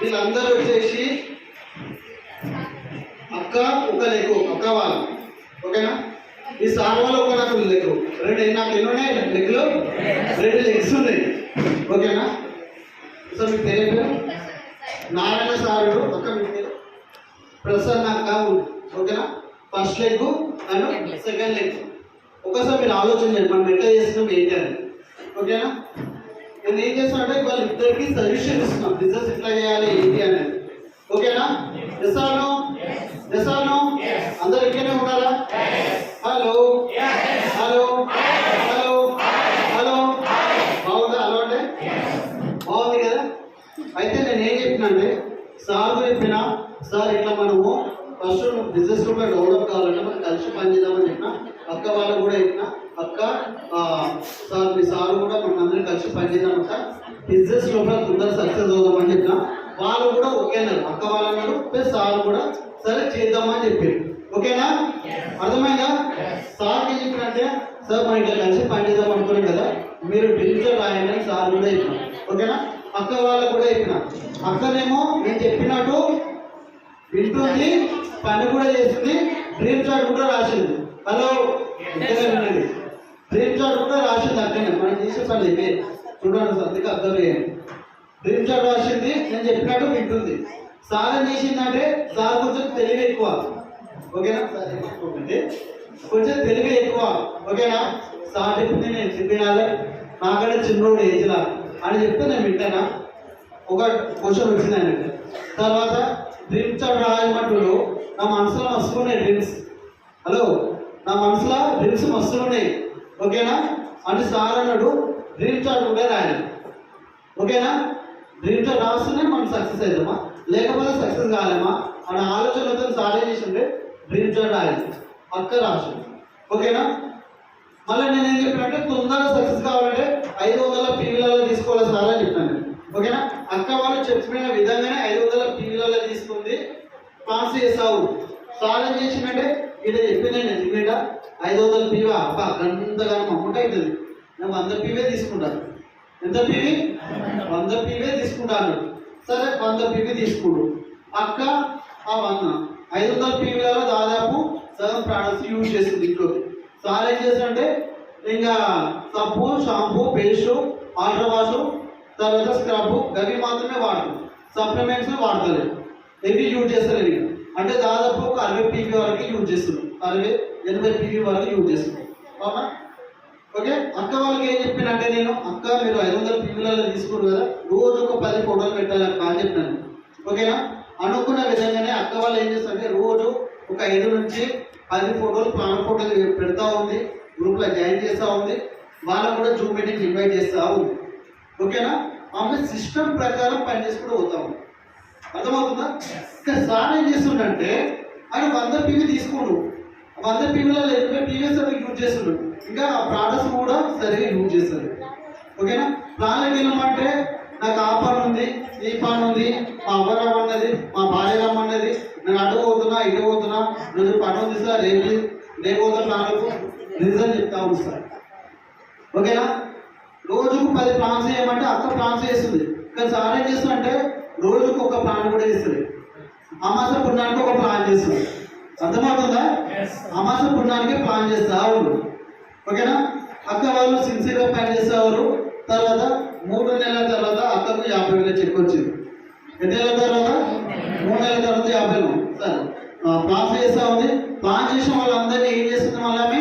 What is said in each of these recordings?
వీళ్ళందరూ వచ్చేసి అక్క ఒక లెగ్, అక్క వాళ్ళు ఓకేనా. ఈ సార్ వాళ్ళు ఒక నాకు లెగ్, నాకు ఎన్ని ఉన్నాయి లెగ్లో? 2 లెగ్స్ ఉన్నాయి ఓకేనా. సో మీకు తెలియదు నారాయణ సారు అక్క, మీకు ప్రసన్న అక్క ఓకేనా. First leg and second leg. ఒకసారి మీరు ఆలోచన చేయండి మనం ఎట్లా చేస్తున్నాం ఏంటి అని ఓకేనా. నేను ఏం చేస్తానంటే వాళ్ళు ఇద్దరికి సజెషన్ ఇస్తున్నాం బిజినెస్ ఎట్లా చేయాలి ఏంటి అనేది ఓకేనా. ఎసాను ఎసాను అందరు ఇక్కడనే ఉన్నారా? హలో హలో హలో హలో బాగుందా? హలో అంటే బాగుంది కదా. అయితే నేను ఏం చెప్పినంటే సార్ చెప్పిన సార్ ఇట్లా మనము ఫస్ట్ బిజినెస్ రూపే డెవలప్ కావాలంటే మనం కలిసి పనిచేద్దామని చెప్పిన. అక్క వాళ్ళకు కూడా చెప్పిన అక్క సార్ మీ సార్ కూడా మనం అందరం కలిసి పనిచేద్దామంట బిజినెస్ లోపల తొందర సక్సెస్ అవుదామని చెప్పిన. వాళ్ళు కూడా ఓకేనారు, అక్క వాళ్ళన్నారు ప్లస్ సార్ కూడా సరే చేద్దామని చెప్పారు ఓకేనా. అర్థమైందా? సార్కి ఏం చెప్పినంటే సార్ మనం ఇట్లా కలిసి పనిచేద్దాం అనుకున్నాం కదా, మీరు డిజిటల్ రాయండి అని సార్ కూడా చెప్పిన ఓకేనా. అక్క వాళ్ళకు కూడా చెప్పిన. అక్కనేమో నేను చెప్పినట్టు వింటుంది, పని కూడా చేస్తుంది, డ్రీమ్ చార్ట్ కూడా రాసింది. హలో వినండి, డ్రీమ్ చార్ట్ కూడా రాసింది అక్కనే. మనం చేసే పని ఇదే చూడండి సార్, అందుకే అర్థం చేయండి. డ్రీమ్ చార్ట్ రాసింది, నేను చెప్పినట్టు వింటుంది. సార్ ఏం చేసిందంటే సార్ కొంచెం తెలివి ఎక్కువ ఓకేనా. సార్ ఏమనుకోకండి, కొంచెం తెలివి ఎక్కువ ఓకేనా. సార్ చెప్పింది నేను చెప్పినాలే, నాకంటే చిన్నోడు ఏజ్లా అని చెప్తే నేను వింటానా. ఒక క్వశ్చన్ వచ్చింది అంటే తర్వాత డ్రీమ్ చార్ట్ రాయమంటుడు నా మనసులో మస్తున్నాయి డ్రీమ్స్. హలో నా మనసులో డ్రీమ్స్ మస్తున్నాయి ఓకేనా అని సార్ అన్నాడు. డ్రీమ్ చార్ట్ కూడా రాయాలి ఓకేనా. డ్రీమ్ చార్ట్ రాస్తేనే మనం సక్సెస్ అవుతామా లేకపోతే సక్సెస్ కాలేమా అనే ఆలోచనతో సార్ ఏం చేసిండే డ్రీమ్ చార్ట్ రాయాలి. అక్క రాసు ఓకేనా. మళ్ళీ నేను ఏం చెప్పినట్టే తొందరగా సక్సెస్ కావాలంటే 500 పీవీలలో తీసుకోవాలి సార్ అని చెప్పాను ఓకేనా. అక్క వాళ్ళు చెప్పిన విధంగానే 500 పీవీలలో తీసుకుంది, పాస్ చేసావు. సార్ ఏం చేసిందంటే ఇలా చెప్పింది నేను తినేట 500 పీవీ అబ్బా గంతగా అమౌంట్ అవుతుంది, నేను 100 పీవీ తీసుకుంటాను. ఎంత పీవీ? 100 పీవీ తీసుకుంటాను. సరే 100 పీవీ తీసుకుడు. అక్క ఆ 500 పీవీలలో దాదాపు సగం ప్రోడక్ట్స్ యూజ్ చేస్తుంది ఇంట్లోకి. సార్ ఏం చేస్తారంటే ఇంకా సబ్బు, షాంపూ, పేస్టు, ఆల్ట్రా వాష్, తర్వాత స్క్రబ్ గవి మాత్రమే వాడుతుంది. సప్లిమెంట్స్ వాడతలేదు, ఇవి యూజ్ చేస్తలేదు. అంటే దాదాపు ఒక 60 పీవీ వరకు యూజ్ చేస్తుంది, 60-80 పీవీ వరకు యూజ్ చేస్తుంది అవునా. ఓకే అక్క వాళ్ళకి ఏం చెప్పినంటే నేను అక్క మీరు 500 పీవీలలో తీసుకున్నారు కదా, రోజు ఒక 10 ఫోటోలు పెట్టాలని బాగా చెప్పినాను ఓకేనా. అనుకున్న విధంగానే అక్క వాళ్ళు ఏం చేస్తారంటే రోజు ఒక 5 నుంచి 10 ఫోటోలు ప్లాన్ ఫోటోలు పెడతా ఉంది, గ్రూప్లో జాయిన్ చేస్తూ ఉంది, వాళ్ళకు కూడా జూమ్ మీటింగ్ ఇన్వైట్ చేస్తూ ఉంది ఓకేనా. ఆమె సిస్టమ్ ప్రకారం పనిచేసుకుంటూ పోతాము. అర్థమవుతుందా? ఇక్కడ సార్ ఏం చేస్తుండే ఆయన 100 పీవీ తీసుకుండు, 100 పీవీలలో 80 పీవీ సరిగ్గా యూజ్ చేస్తుండ్రు, ఇంకా ఆ ప్రోడక్ట్స్ కూడా సరిగ్గా యూజ్ చేస్తారు ఓకేనా. ప్లాన్లోకి వెళ్ళమంటే నాకు ఆ పని ఉంది, ఈ పని ఉంది, మా అవ్వ రమ్మన్నది, మా భార్య రమ్మన్నది, నేను అటు పోతున్నా ఇటు పోతున్నా, రోజు పని ఉంది సార్ రేపు పోతా ప్లాన్లకు రీజన్ చెప్తా ఉంది సార్ ఓకేనా. రోజుకు 10 ప్లాన్స్ చేయమంటే అక్క ప్లాన్స్ చేస్తుంది, కానీ సార్ ఏం చేస్తుందంటే రోజుకు ఒక ప్లాన్ కూడా ఇస్తుంది. అమాస పుణ్యానికి ఒక ప్లాన్ చేస్తుంది. అర్థమవుతుందా? అమాస పుణ్యానికి ప్లాన్ చేస్తా ఉండు ఓకేనా. అక్క వాళ్ళు సిన్సియర్గా పని చేసేవారు. తర్వాత 3 నెలల తర్వాత అక్కకు 50,000 చెక్ వచ్చింది. ఎన్ని నెలల తర్వాత? 3 నెలల తర్వాత 50,000 సరే ప్లాన్ చేస్తా ఉంది. ప్లాన్ చేసిన వాళ్ళందరినీ ఏం చేస్తుంది వాళ్ళని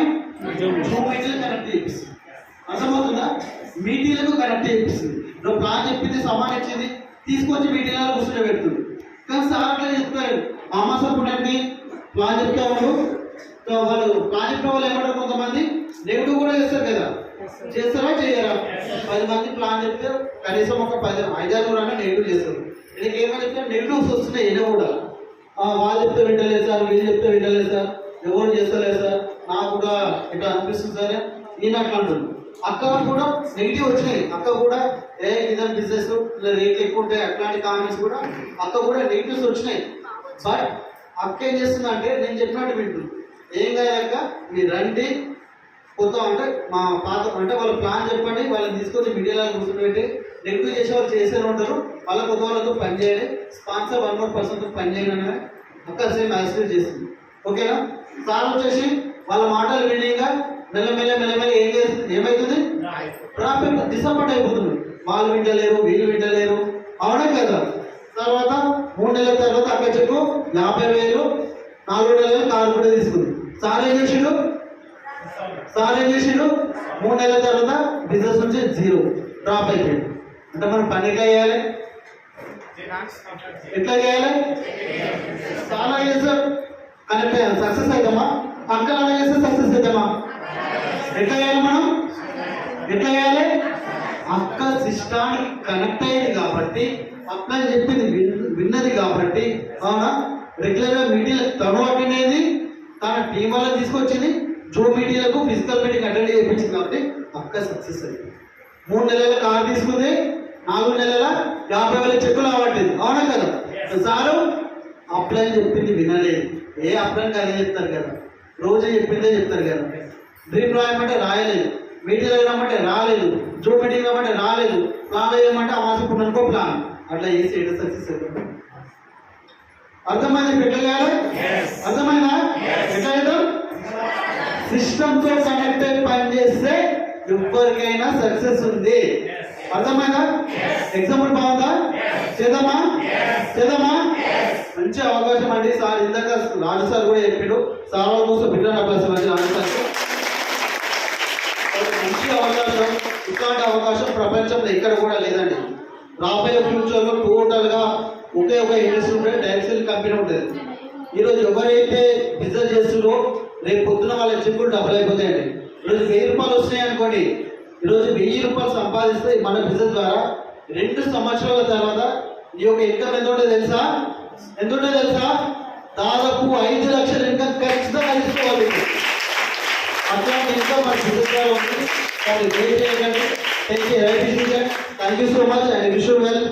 జూమ్ మీటింగ్ కనెక్ట్ చేపిస్తుంది. అర్థమవుతుందా? మీటింగ్లకు కనెక్ట్ చేపిస్తుంది. నువ్వు ప్లాన్ చెప్పింది సమాన్ ఇచ్చింది తీసుకొచ్చి మీటింగ్లలో కూర్చొని పెడుతుంది. కానీ సార్ అట్లా చెప్తారు అమాస పుణ్యానికి ప్లాన్ చెప్తా ఉండు. వాళ్ళు ప్లాన్ చెప్పిన వాళ్ళు ఏమంటారు, కొంతమంది నెగిటివ్ కూడా చేస్తారు కదా, చేస్తారా చేయరా? 10 మంది ప్లాన్ చెప్తే కనీసం ఒక 5-6 నెగిటివ్ చేస్తారు. దీనికి ఏమని చెప్తే నెగిటివ్స్ వస్తున్నాయి. ఏదో కూడా వాళ్ళు చెప్తే వింటలేదు సార్, వీళ్ళు చెప్తే వింటలేదు సార్, ఎవరు చేస్తలేదు సార్, నాకు కూడా ఇట్లా అనిపిస్తుంది సార్, నేను అట్లా అంటుంది. అక్క కూడా నెగిటివ్ వచ్చినాయి. అక్క కూడా ఇదని బిజినెస్ రేట్లు ఎక్కువ ఉంటాయి అట్లాంటి కామెంట్స్ కూడా అక్క కూడా నెగిటివ్స్ వచ్చినాయి. బట్ అక్క ఏం చేస్తుందంటే నేను చెప్పినట్టు వింటుంది. ఏం కాదక్క మీరు రండి పోతాం అంటే మా పాత అంటే వాళ్ళ ప్లాన్ చెప్పండి, వాళ్ళని తీసుకొని మీడియాలో కూర్చోబెట్టి నెగిటివ్ చేసే వాళ్ళు చేసే ఉంటారు, వాళ్ళ కొత్త వాళ్ళతో పని చేయాలి. స్పాన్సర్ 1% పని చేయగానే అక్కడ సేమ్ యాసిడ్ చేస్తుంది. ఓకేనా? సార్ వచ్చేసి వాళ్ళ మాటలు వినీగా మెల్లమెల్ల ఏమవుతుంది? ట్రాఫిక్ డిసప్పాయింట్ అయిపోతుంది. వాళ్ళు వింటలేరు, వీళ్ళు వింటలేరు, అవునా కదా? తర్వాత 3 నెలల తర్వాత అక్కడ చెప్పు 50,000 4 నెలలు కారు కూడా తీసుకుంది. సార్ ఏం చేసిండు? 3 నెలల తర్వాత బిజినెస్ నుంచి 0 డ్రాప్ అయిపోయింది. అంటే మనం పని ఎట్లా చేయాలి? చాలా చేస్తారు కనెక్ట్ అయ్యాలి, సక్సెస్ అవుతామా? అక్కడ అలా చేస్తే సక్సెస్ అవుతామా? ఎట్లా చేయాలి మనం? అక్క సిస్టానికి కనెక్ట్ అయ్యింది కాబట్టి, అక్క చెప్పింది విన్నది కాబట్టి, అవునా? రెగ్యులర్గా మీటింగ్లకు తను అటెండ్ అయింది, తన టీం వల్ల తీసుకొచ్చింది, జూమ్ మీటింగ్లకు ఫిజికల్ మీటింగ్ అటెండ్ చేయించింది కాబట్టి అక్క సక్సెస్ అయింది. 3 నెలల కారు తీసుకుంది, 4 నెలల 50,000 చెక్కులు అవ్వట్లేదు, అవునా కదా? సారు అప్లైన్ చెప్పింది వినలేదు. ఏ అప్లైన్కి అదే చెప్తారు కదా, రోజు చెప్పిందే చెప్తారు కదా. డ్రీమ్ రాయమంటే రాయలేదు, మీటింగ్ రమ్మంటే రాలేదు, జూమ్ మీటింగ్ రమ్మంటే రాలేదు, ప్లాన్ వేయమంటే ఆ మాసం ఇప్పుడు అనుకో ప్లాన్ అట్లా చేసి ఎక్కడ సక్సెస్ అవుతుంది? అర్థమైంది? ఎట్లా చేయాలి? అర్థమైందా? ఎట్లా చేద్దాం? సిస్టమ్తో కనెక్ట్ అయి పని చేస్తే ఎవరికైనా సక్సెస్ ఉంది. అర్థమైందా? ఎగ్జాంపుల్ బాగుందా? చేద్దామా? మంచి అవకాశం అండి. సార్ ఇందాక రాజు సార్ కూడా చెప్పాడు, సార్ కోసం బిడ్డలు అవకాశం అండి. రాజు సార్ మంచి అవకాశం. ఇట్లాంటి అవకాశం ప్రపంచంలో ఎక్కడ కూడా లేదండి. రాబోయే ఫ్యూచర్లో టోటల్గా ఒకే ఒక ఇండస్ట్రీ ఉంటే డైరెక్షన్ కంపెనీ ఉంటుంది. ఈరోజు ఎవరైతే బిజినెస్ చేస్తున్నారో రేపు పొద్దున వాళ్ళ చెక్కులు డబ్బులు అయిపోతాయండి. ఈరోజు 1000 రూపాయలు వస్తున్నాయి అనుకోండి, ఈరోజు 1000 రూపాయలు సంపాదిస్తే మన బిజినెస్ ద్వారా 2 సంవత్సరాల తర్వాత ఈ యొక్క ఇన్కమ్ ఎంత ఉంటుందో తెలుసా? దాదాపు 5 లక్షల ఇన్కమ్ ఖచ్చితంగా తీసుకోవాలి. అట్లాంటి ఇన్కమ్ మన బిజినెస్ ద్వారా ఉంటుంది. Thank you so much and wish you well.